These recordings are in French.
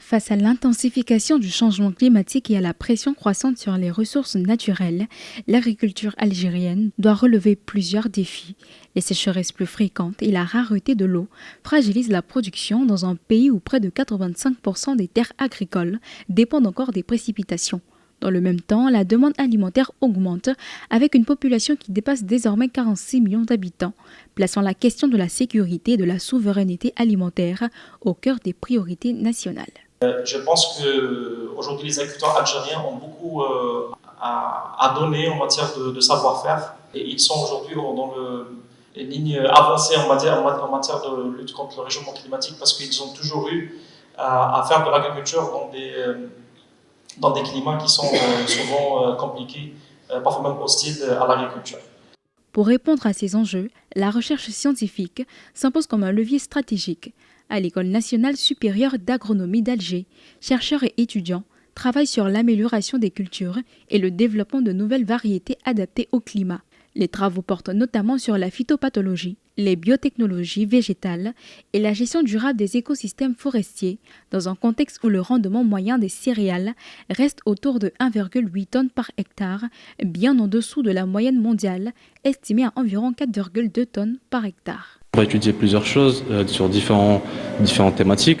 Face à l'intensification du changement climatique et à la pression croissante sur les ressources naturelles, l'agriculture algérienne doit relever plusieurs défis. Les sécheresses plus fréquentes et la rareté de l'eau fragilisent la production dans un pays où près de 85% des terres agricoles dépendent encore des précipitations. Dans le même temps, la demande alimentaire augmente avec une population qui dépasse désormais 46 millions d'habitants, plaçant la question de la sécurité et de la souveraineté alimentaire au cœur des priorités nationales. Je pense qu'aujourd'hui, les agriculteurs algériens ont beaucoup à donner en matière de savoir-faire. Et ils sont aujourd'hui les lignes avancées en matière de lutte contre le réchauffement climatique parce qu'ils ont toujours eu à faire de l'agriculture dans des climats qui sont souvent compliqués, parfois même hostiles à l'agriculture. Pour répondre à ces enjeux, la recherche scientifique s'impose comme un levier stratégique. À l'École nationale supérieure d'agronomie d'Alger, chercheurs et étudiants travaillent sur l'amélioration des cultures et le développement de nouvelles variétés adaptées au climat. Les travaux portent notamment sur la phytopathologie, les biotechnologies végétales et la gestion durable des écosystèmes forestiers dans un contexte où le rendement moyen des céréales reste autour de 1,8 tonnes par hectare, bien en dessous de la moyenne mondiale estimée à environ 4,2 tonnes par hectare. On va étudier plusieurs choses sur différentes thématiques.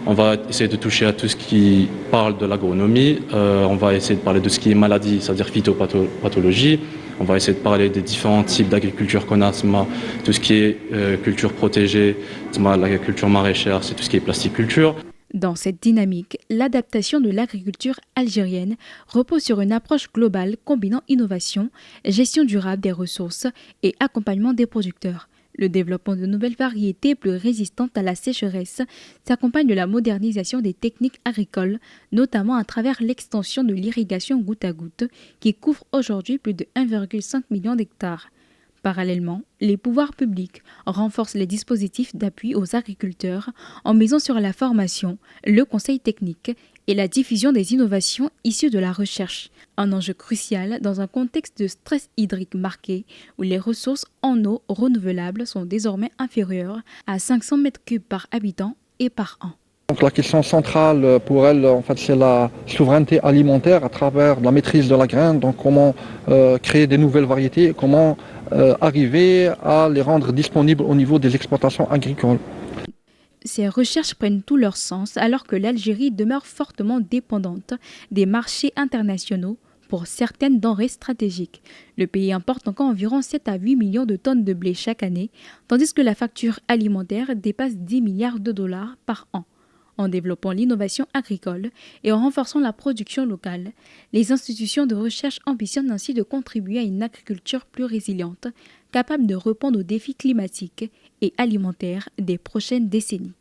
On va essayer de toucher à tout ce qui parle de l'agronomie. On va essayer de parler de ce qui est maladie, c'est-à-dire phytopathologie. On va essayer de parler des différents types d'agriculture qu'on a, tout ce qui est culture protégée, l'agriculture maraîchère, c'est tout ce qui est plasticulture. Dans cette dynamique, l'adaptation de l'agriculture algérienne repose sur une approche globale combinant innovation, gestion durable des ressources et accompagnement des producteurs. Le développement de nouvelles variétés plus résistantes à la sécheresse s'accompagne de la modernisation des techniques agricoles, notamment à travers l'extension de l'irrigation goutte à goutte, qui couvre aujourd'hui plus de 1,5 million d'hectares. Parallèlement, les pouvoirs publics renforcent les dispositifs d'appui aux agriculteurs en misant sur la formation, le conseil technique et la diffusion des innovations issues de la recherche. Un enjeu crucial dans un contexte de stress hydrique marqué où les ressources en eau renouvelables sont désormais inférieures à 500 mètres cubes par habitant et par an. Donc la question centrale pour elle, c'est la souveraineté alimentaire à travers la maîtrise de la graine. Donc comment créer des nouvelles variétés, comment arriver à les rendre disponibles au niveau des exploitations agricoles. Ces recherches prennent tout leur sens alors que l'Algérie demeure fortement dépendante des marchés internationaux pour certaines denrées stratégiques. Le pays importe encore environ 7 à 8 millions de tonnes de blé chaque année, tandis que la facture alimentaire dépasse 10 milliards de dollars par an. En développant l'innovation agricole et en renforçant la production locale, les institutions de recherche ambitionnent ainsi de contribuer à une agriculture plus résiliente, capable de répondre aux défis climatiques et alimentaires des prochaines décennies.